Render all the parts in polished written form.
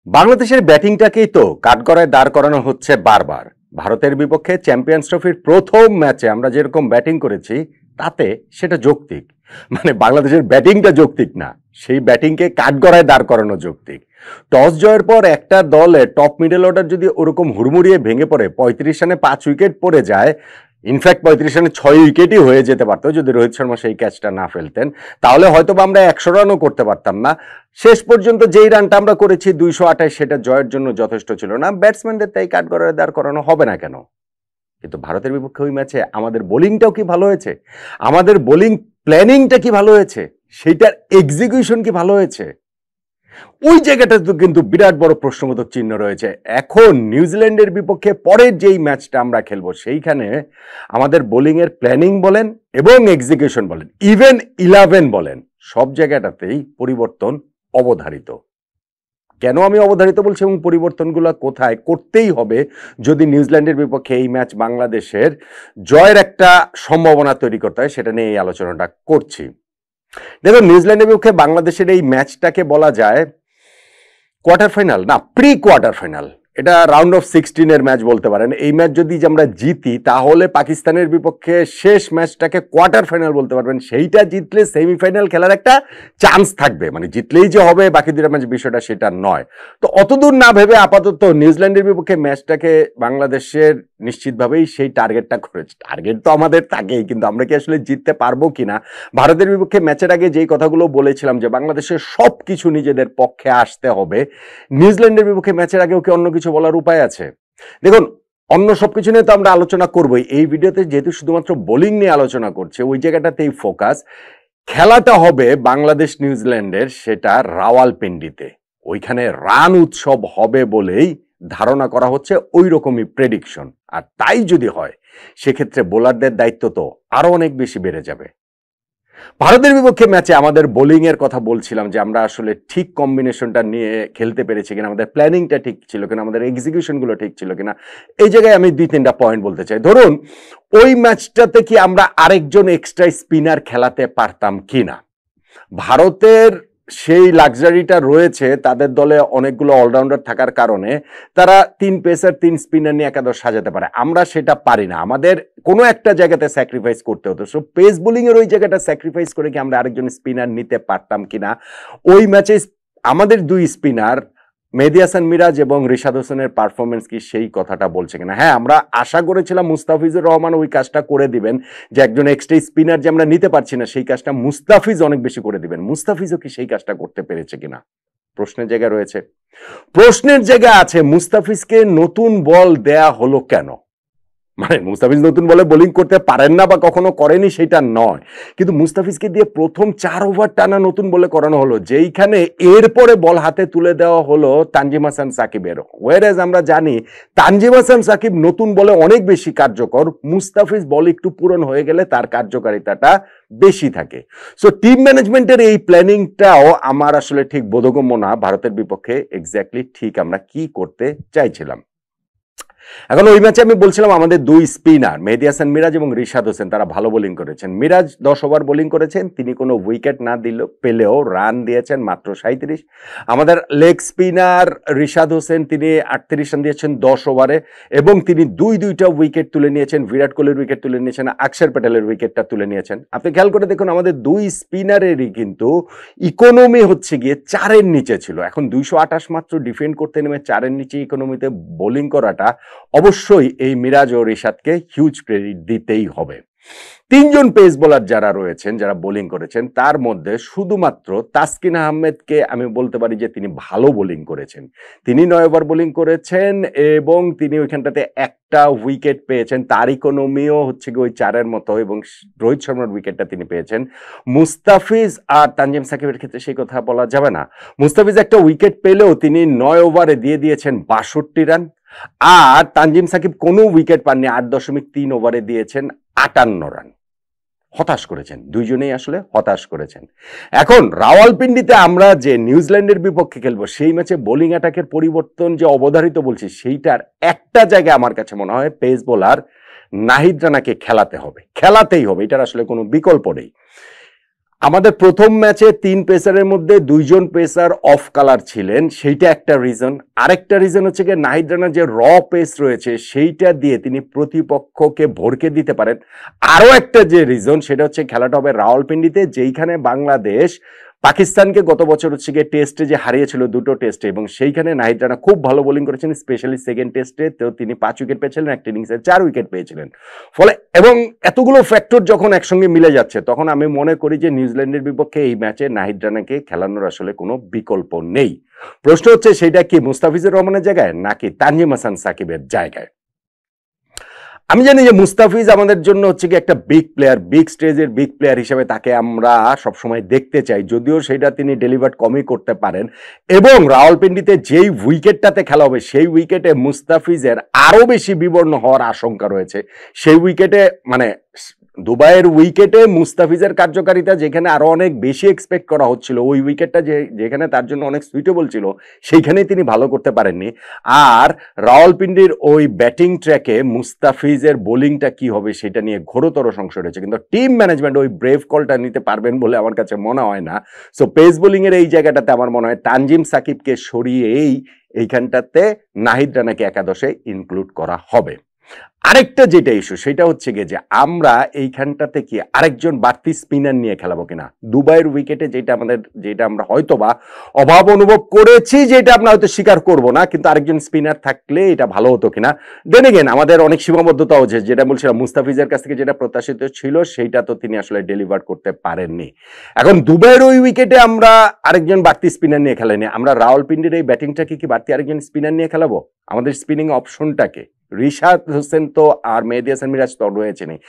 বাংলাদেশের ব্যাটিংটাকেই তো কাঠগড়ায় দাঁড় করানো হচ্ছে বারবার। ভারতের বিপক্ষে চ্যাম্পিয়ন্স ট্রফির প্রথম ম্যাচে আমরা যেরকম ব্যাটিং করেছি তাতে সেটা যৌক্তিক, মানে বাংলাদেশের ব্যাটিংটা যৌক্তিক না, সেই ব্যাটিংকে কাঠগড়ায় দাঁড় করানো যৌক্তিক। টস জয়ের পর একটা দলে টপ মিডল অর্ডার যদি ওরকম হুড়মুড়িয়ে ভেঙে পড়ে, 35 রানে 5 উইকেট পড়ে যায়, ইনফ্যাক্ট 35 রানে 6 উইকেটই হয়ে যেতে পারতো যদি রোহিত শর্মা সেই ক্যাচটা না ফেলতেন, তাহলে হয়তো আমরা 100 রানও করতে পারতাম না। শেষ পর্যন্ত যেই রানটা আমরা করেছি 228, সেটা জয়ের জন্য যথেষ্ট ছিল না। ব্যাটসম্যানদের তাই কাঠগড়ায় দাঁড় করানো হবে না কেন? কিন্তু ভারতের বিপক্ষে ওই ম্যাচে আমাদের বোলিংটাও কি ভালো হয়েছে? আমাদের বোলিং প্ল্যানিংটা কি ভালো হয়েছে? সেইটার এক্সিকিউশন কি ভালো হয়েছে? ওই জায়গাটা তো কিন্তু বিরাট বড় প্রশ্নবোধক চিহ্ন রয়েছে। এখন নিউজিল্যান্ডের বিপক্ষে পরের যেই ম্যাচটা আমরা খেলবো সেইখানে আমাদের বোলিং এর প্ল্যানিং বলেন এবং এক্সিকিউশন বলেন, ইভেন 11 বলেন, সব জায়গাটাতেই পরিবর্তন অবধারিত। কেন আমি অবধারিত বলছি এবং পরিবর্তনগুলো কোথায় করতেই হবে যদি নিউজিল্যান্ডের বিপক্ষে এই ম্যাচ বাংলাদেশের জয়ের একটা সম্ভাবনা তৈরি করতে হয়, সেটা নিয়ে এই আলোচনাটা করছি। দেখুন, নিউজিল্যান্ডের বিপক্ষে বাংলাদেশের এই ম্যাচটাকে বলা যায় কোয়ার্টার ফাইনাল না, প্রি কোয়ার্টার ফাইনাল। এটা রাউন্ড অফ 16 ম্যাচ বলতে পারেন। এই ম্যাচ যদি আমরা জিতি তাহলে পাকিস্তানের বিপক্ষে শেষ ম্যাচটাকে কোয়ার্টার ফাইনাল বলতে পারবেন। সেইটা জিতলে সেমিফাইনাল খেলার একটা চান্স থাকবে, মানে জিতলেই যে হবে বাকি দুটা ম্যাচ বিষয়টা সেটা নয়। তো অতদূর না ভেবে আপাতত নিউজিল্যান্ডের বিপক্ষে ম্যাচটাকে বাংলাদেশের নিশ্চিতভাবেই সেই টার্গেটটা করেছে। টার্গেট তো আমাদের থাকেই, কিন্তু আমরা কি আসলে জিততে পারবো কিনা? ভারতের বিপক্ষে ম্যাচের আগে যেই কথাগুলো বলেছিলাম যে বাংলাদেশের সব কিছু নিজেদের পক্ষে আসতে হবে, নিউজিল্যান্ডের বিপক্ষে ম্যাচের আগেও কি অন্য কিছু বলার উপায় আছে? দেখুন, অন্য সবকিছু নিয়ে তো আমরা আলোচনা করবোই। এই ভিডিওতে যেহেতু শুধুমাত্র বোলিং নিয়ে আলোচনা করছে, ওই জায়গাটাতেই ফোকাস। খেলাটা হবে বাংলাদেশ নিউজিল্যান্ডের, সেটা রাওয়ালপিন্ডিতে। ওইখানে রান উৎসব হবে বলেই ধারণা করা হচ্ছে, ওই রকমই প্রেডিকশন। আর তাই যদি হয় সেক্ষেত্রে বোলারদের দায়িত্ব তো আরো অনেক বেশি বেড়ে যাবে। ভারতের বিপক্ষে ম্যাচে আমাদের বোলিং এর কথা বলছিলাম যে আমরা আসলে ঠিক কম্বিনেশনটা নিয়ে খেলতে পেরেছি কিনা, আমাদের প্ল্যানিংটা ঠিক ছিল কিনা, আমাদের এক্সিকিউশন গুলো ঠিক ছিল কিনা। এই জায়গায় আমি 2-3টা পয়েন্ট বলতে চাই। ধরুন, ওই ম্যাচটাতে কি আমরা আরেকজন এক্সট্রা স্পিনার খেলাতে পারতাম কিনা? ভারতের সেই লাক্সারিটা রয়েছে, তাদের দলে অনেকগুলো অলরাউন্ডার থাকার কারণে তারা 3 পেসার 3 স্পিনার নিয়ে একাদশ সাজাতে পারে। আমরা সেটা পারি না, আমাদের কোনো একটা জায়গাতে স্যাক্রিফাইস করতে হতো। সো পেস বোলিং এর ওই জায়গাটা স্যাক্রিফাইস করে কি আমরা আরেকজন স্পিনার নিতে পারতাম কিনা? ওই ম্যাচে আমাদের 2 স্পিনার মেহেদী হাসান মিরাজ এবং রিশাদ হোসেনের পারফরমেন্স কি সেই কথাটা বলছে কিনা? হ্যাঁ, আমরা আশা করেছিলাম মুস্তাফিজুর রহমান ওই কাজটা করে দিবেন, যে একজন এক্সট্রা স্পিনার যে আমরা নিতে পারছি না সেই কাজটা মুস্তাফিজ অনেক বেশি করে দিবেন। মুস্তাফিজও কি সেই কাজটা করতে পেরেছে কিনা? প্রশ্নের জায়গা রয়েছে। প্রশ্নের জায়গা আছে, মুস্তাফিজকে নতুন বল দেয়া হলো কেন? মানে মুস্তাফিজ নতুন বলে বোলিং করতে পারেন না বা কখনো করেনি সেটা নয়, কিন্তু মুস্তাফিজকে দিয়ে প্রথম 4 ওভার টানা নতুন বলে করানো হলো, যেইখানে এরপরে বল হাতে তুলে দেওয়া হলো তানজিম হাসান সাকিবের। ওয়ারেজ আমরা জানি তানজিম হাসান সাকিব নতুন বলে অনেক বেশি কার্যকর, মুস্তাফিজ বল একটু পূরণ হয়ে গেলে তার কার্যকারিতাটা বেশি থাকে। সো টিম ম্যানেজমেন্টের এই প্ল্যানিংটাও আমার আসলে ঠিক বোধগম্য না ভারতের বিপক্ষে এক্স্যাক্টলি ঠিক আমরা কি করতে চাইছিলাম। এখন ওই ম্যাচে আমি বলছিলাম আমাদের 2 স্পিনার মেহেদী হাসান মিরাজ এবং রিশাদ হোসেন তারা ভালো বোলিং করেছেন। মিরাজ 10 ওভার বোলিং করেছেন, তিনি কোনো উইকেট না পেলেও রান দিয়েছেন মাত্র 37। আমাদের লেগ স্পিনার রিশাদ হোসেন তিনি 38 রান দিয়েছেন 10 ওভারে, এবং তিনি দুইটা উইকেট তুলে নিয়েছেন। বিরাট কোহলির উইকেট তুলে নিয়েছেন, অক্ষর প্যাটেলের উইকেটটা তুলে নিয়েছেন। আপনি খেয়াল করে দেখুন, আমাদের 2 স্পিনারেরই কিন্তু ইকোনমি হচ্ছে গিয়ে 4-এর নিচে ছিল। এখন 228 মাত্র ডিফেন্ড করতে নেমে 4-এর নিচে ইকোনমিতে বোলিং করাটা অবশ্যই এই মিরাজ ও রিশাদকে হিউজ ক্রেডিট দিতেই হবে। 3 জন পেস বোলার যারা রয়েছেন, যারা বোলিং করেছেন, তার মধ্যে শুধুমাত্র তাসকিন আহমেদকে আমি বলতে পারি যে তিনি ভালো বোলিং করেছেন। তিনি 9 ওভার বোলিং করেছেন এবং তিনি ওইখানটাতে একটা উইকেট পেয়েছেন। তার ইকোনমিও হচ্ছে কি ওই 4-এর মতো, এবং রোহিত শর্মার উইকেটটা তিনি পেয়েছেন। মুস্তাফিজ আর তানজিম সাকিবের ক্ষেত্রে সেই কথা বলা যাবে না। মুস্তাফিজ একটা উইকেট পেলেও তিনি 9 ওভারে দিয়ে দিয়েছেন 62 রান, আর তানজিম সাকিব কোনো উইকেট পাননি, 8.3 ওভারে দিয়েছেন 58 রান। হতাশ করেছেন, দুইজনেই আসলে হতাশ করেছেন। এখন রাওয়ালপিন্ডিতে আমরা যে নিউজিল্যান্ডের বিপক্ষে খেলবো সেই ম্যাচে বোলিং অ্যাটাকের পরিবর্তন যে অবধারিত বলছি, সেইটার একটা জায়গায় আমার কাছে মনে হয় পেস বোলার নাহিদ রানাকে খেলাতে হবে, খেলাতেই হবে, এটার আসলে কোনো বিকল্প নেই। আমাদের প্রথম ম্যাচে 3 পেসারের মধ্যে 2 জন পেসার অফ কালার ছিলেন, সেইটা একটা রিজন। আরেকটা রিজন হচ্ছে গিয়ে নাহিদ রানার যে পেস রয়েছে সেইটা দিয়ে তিনি প্রতিপক্ষকে ভড়কে দিতে পারেন। আরো একটা যে রিজন সেটা হচ্ছে খেলাটা হবে রাওয়ালপিন্ডিতে, যেইখানে বাংলাদেশ পাকিস্তানকে গত বছর হচ্ছে গিয়ে টেস্টে যে হারিয়েছিল 2টো টেস্টে, এবং সেইখানে নাহিদ রানা খুব ভালো বোলিং করেছেন, স্পেশালি সেকেন্ড টেস্টে তো তিনি 5 উইকেট পেয়েছিলেন, একটা ইনিংসে 4 উইকেট পেয়েছিলেন। ফলে এবং এতগুলো ফ্যাক্টর যখন একসঙ্গে মিলে যাচ্ছে তখন আমি মনে করি যে নিউজিল্যান্ডের বিপক্ষে এই ম্যাচে নাহিদ রানাকে খেলানোর আসলে কোনো বিকল্প নেই। প্রশ্ন হচ্ছে সেটা কি মুস্তাফিজুর রহমানের জায়গায় নাকি তানজিম হাসান সাকিবের জায়গায়। আমি জানি যে মুস্তাফিজ আমাদের জন্য হচ্ছে কি একটা বিগ প্লেয়ার, বিগ স্টেজের বিগ প্লেয়ার হিসেবে তাকে আমরা সবসময় দেখতে চাই, যদিও সেটা তিনি ডেলিভার কমই করতে পারেন। এবং রাওয়ালপিন্ডিতে যেই উইকেটটাতে খেলা হবে সেই উইকেটে মুস্তাফিজের আরো বেশি বিবর্ণ হওয়ার আশঙ্কা রয়েছে। সেই উইকেটে মানে দুবাইয়ের উইকেটে মুস্তাফিজের কার্যকারিতা যেখানে আরো অনেক বেশি এক্সপেক্ট করা হচ্ছিল, ওই উইকেটটা যেখানে তার জন্য অনেক সুইটেবল ছিল সেইখানেই তিনি ভালো করতে পারেননি। আর রাওয়ালপিন্ডির ওই ব্যাটিং ট্র্যাকে মুস্তাফিজের বোলিংটা কি হবে সেটা নিয়ে ঘোরতর সংশয় রয়েছে, কিন্তু টিম ম্যানেজমেন্ট ওই ব্রেভ কলটা নিতে পারবেন বলে আমার কাছে মনে হয় না। সো পেস বোলিং এর এই জায়গাটাতে আমার মনে হয় তানজিম সাকিবকে সরিয়েই এইখানটাতে নাহিদ রানাকে একাদশে ইনক্লুড করা হবে। আরেকটা যেটা ইস্যু সেটা হচ্ছে গিয়ে যে আমরা এইখানটাতে কি আরেকজন বাড়তি স্পিনার নিয়ে খেলাবো কিনা। দুবাইয়ের উইকেটে যেটা আমরা হয়তোবা অভাব অনুভব করেছি, যেটা আমরা হয়তো স্বীকার করব না, কিন্তু আরেকজন স্পিনার থাকলে এটা ভালো হতো কিনা। দেন এগেন আমাদের অনেক সীমাবদ্ধতা হচ্ছে, যেটা বলছিলাম মুস্তাফিজের কাছ থেকে যেটা প্রত্যাশিত ছিল সেইটা তো তিনি আসলে ডেলিভার করতে পারেননি। এখন দুবাইয়ের ওই উইকেটে আমরা আরেকজন বাড়তি স্পিনার নিয়ে খেলাইনি, আমরা রাওয়ালপিন্ডির এই ব্যাটিংটাকে কি বাড়তি আরেকজন স্পিনার নিয়ে খেলাবো। আমাদের স্পিনিং অপশনটাকে রিশাদ হোসেন তো আর মেহেদী হাসান মিরাজ তো রয়েছেনই,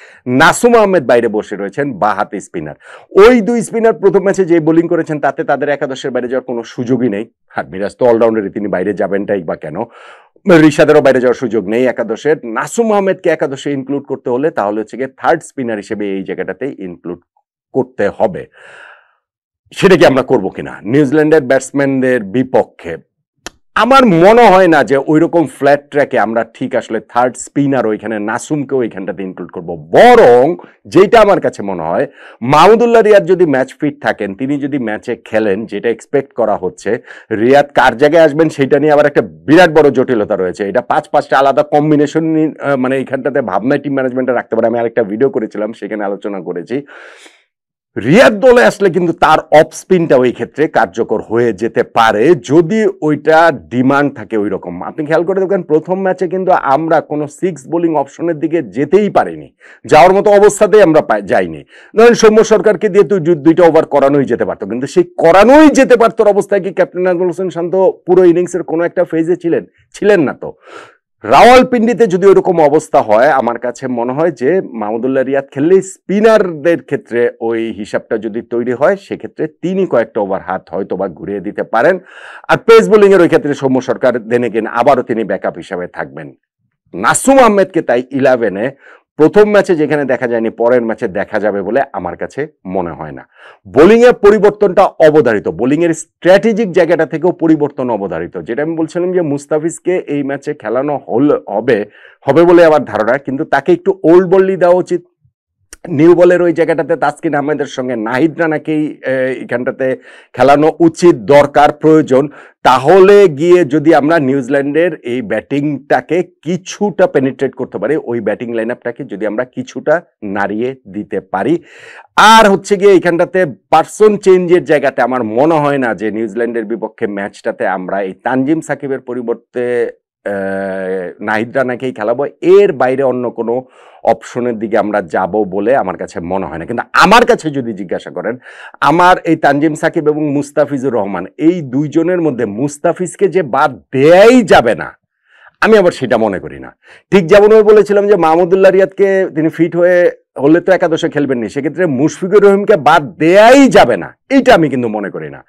নাসুম আহমেদ বাইরে বসে রয়েছেন বাহাতি স্পিনার। ওই 2 স্পিনার প্রথম ম্যাচে যে বোলিং করেছেন তাতে তাদের একাদশের বাইরে যাওয়ার কোনো সুযোগই নেই। আর মিরাজ তো অলরাউন্ডারই, তিনি বাইরে যাবেনটাই বা কেন। রিশাদেরও বাইরে যাওয়ার সুযোগ নেই একাদশের। নাসুম আহমেদকে একাদশে ইনক্লুড করতে হলে তাহলে হচ্ছে গিয়ে থার্ড স্পিনার হিসেবে এই জায়গাটাতে ইনক্লুড করতে হবে। সেটা কি আমরা করবো কিনা নিউজিল্যান্ডের ব্যাটসম্যানদের বিপক্ষে। আমার মনে হয় না যে ওই রকম ফ্ল্যাট ট্র্যাকে আমরা ঠিক আসলে থার্ড স্পিনার ওইখানে নাসুমকেও ওইখানটাতে ইনক্লুড করব। বরং যেটা আমার কাছে মনে হয়, মাহমুদুল্লাহ রিয়াদ যদি ম্যাচ ফিট থাকেন, তিনি যদি ম্যাচে খেলেন, যেটা এক্সপেক্ট করা হচ্ছে, রিয়াদ কার জায়গায় আসবেন সেটা নিয়ে আবার একটা বিরাট বড় জটিলতা রয়েছে। এটা 5-5টা আলাদা কম্বিনেশন মানে এইখানটাতে ভাবনায় টিম ম্যানেজমেন্টে রাখতে পারে। আমি আরেকটা ভিডিও করেছিলাম, সেখানে আলোচনা করেছি। রিয়াদ দলে আসলে কিন্তু তার অফ স্পিনটা ওই ক্ষেত্রে কার্যকর হয়ে যেতে পারে যদি ওইটা ডিমান্ড থাকে ওই রকম। আপনি খেয়াল করে দেখবেন প্রথম ম্যাচে কিন্তু আমরা কোনো 6 বোলিং অপশনের দিকে যেতেই পারিনি, যাওয়ার মতো অবস্থাতেই আমরা যাইনি। ধরেন সৌম্য সরকারকে দিয়ে তো 2টা ওভার করানোই যেতে পারতো, কিন্তু সেই করানোই যেতে পারতো অবস্থায় কি ক্যাপ্টেন নাজমুল হোসেন শান্ত পুরো ইনিংসের কোনো একটা ফেজে ছিলেন না। তো রাওয়ালপিন্ডিতে যদি ওরকম অবস্থা হয়, আমার কাছে মনে হয় যে মাহমুদুল্লাহ রিয়াদ খেললে স্পিনারদের ক্ষেত্রে ওই হিসাবটা যদি তৈরি হয়, সেক্ষেত্রে তিনি কয়েকটা ওভার হাত হয়তো বা ঘুরিয়ে দিতে পারেন। আর পেস বোলিং এর ওই ক্ষেত্রে সৌম্য সরকার দেনে গেন আবারও তিনি ব্যাকআপ হিসাবে থাকবেন। নাসুম আহমেদকে তাই 11-এ প্রথম ম্যাচে যেখানে দেখা যায়নি, পরের ম্যাচে দেখা যাবে বলে আমার কাছে মনে হয় না। বোলিং এর পরিবর্তনটা অবধারিত, বোলিং এর স্ট্র্যাটেজিক জায়গাটা থেকেও পরিবর্তন অবধারিত। যেটা আমি বলছিলাম যে মুস্তাফিজকে এই ম্যাচে খেলানো হবে বলে আমার ধারণা, কিন্তু তাকে একটু ওল্ড বলই দেওয়া উচিত। নিউ বলের ওই জায়গাটাতে তাসকিন আহমেদের সঙ্গে নাহিদ রানাকেই এখানটাতে খেলানো উচিত, দরকার, প্রয়োজন। তাহলে গিয়ে যদি আমরা নিউজিল্যান্ডের এই ব্যাটিংটাকে কিছুটা পেনিট্রেট করতে পারি, ওই ব্যাটিং লাইন আপটাকে যদি আমরা কিছুটা নাড়িয়ে দিতে পারি। আর হচ্ছে গিয়ে এইখানটাতে পার্সন চেঞ্জের জায়গাতে আমার মনে হয় না যে নিউজিল্যান্ডের বিপক্ষে ম্যাচটাতে আমরা এই তানজিম সাকিবের পরিবর্তে নাহিদ রানাকেই খেলাবো, এর বাইরে অন্য কোনো অপশনের দিকে আমরা যাব বলে আমার কাছে মনে হয় না। কিন্তু আমার কাছে যদি জিজ্ঞাসা করেন, আমার এই তানজিম সাকিব এবং মুস্তাফিজুর রহমান এই 2 জনের মধ্যে মুস্তাফিজকে যে বাদ দেয়াই যাবে না, আমি আবার সেটা মনে করি না। ঠিক যেমন আমি বলেছিলাম যে মাহমুদুল্লাহ রিয়াদকে তিনি ফিট হলে তো একাদশে খেলবেন না, সেক্ষেত্রে মুশফিকুর রহিমকে বাদ দেয়াই যাবে না, এইটা আমি কিন্তু মনে করি না।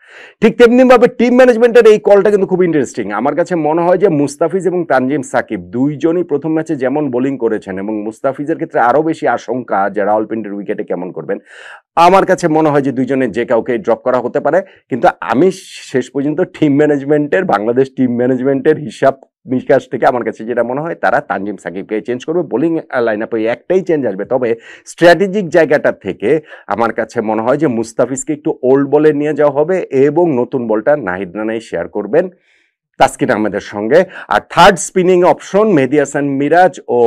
ঠিক তেমনি ভাবে টিম ম্যানেজমেন্টের এই কলটা কিন্তু খুব ইন্টারেস্টিং। আমার কাছে মনে হয় যে মুস্তাফিজ এবং তানজিম সাকিব 2 জনই প্রথম ম্যাচে যেমন বোলিং করেছেন, এবং মুস্তাফিজের ক্ষেত্রে আরো বেশি আশঙ্কা যে রাওয়ালপিন্ডির উইকেটে কেমন করবেন, আমার কাছে মনে হয় যে 2 জনের যে কাউকে ড্রপ করা হতে পারে। কিন্তু আমি শেষ পর্যন্ত বাংলাদেশ টিম ম্যানেজমেন্টের হিসাব নিকাশ থেকে আমার কাছে যেটা মনে হয় তারা তানজিম সাকিবকে চেঞ্জ করবে, বোলিং লাইন আপে একটাই চেঞ্জ আসবে। তবে স্ট্র্যাটেজিক জায়গাটা থেকে আমার কাছে মনে হয় যে মুস্তাফিজকে একটু ওল্ড বলে নিয়ে যাওয়া হবে এবং নতুন বলটা নাহিদ রানাই শেয়ার করবেন তাসকিন আহমেদের সঙ্গে। আর থার্ড স্পিনিং অপশন মেহেদী হাসান মিরাজ ও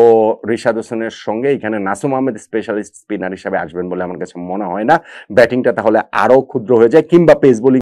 রিশাদ হোসেনের সঙ্গে এখানে নাসুম আহমেদ স্পেশালিস্ট স্পিনার হিসাবে আসবেন বলে আমার কাছে মনে হয় না। ব্যাটিংটা তাহলে আরও ক্ষুদ্র হয়ে যায়, কিংবা পেস বোলিং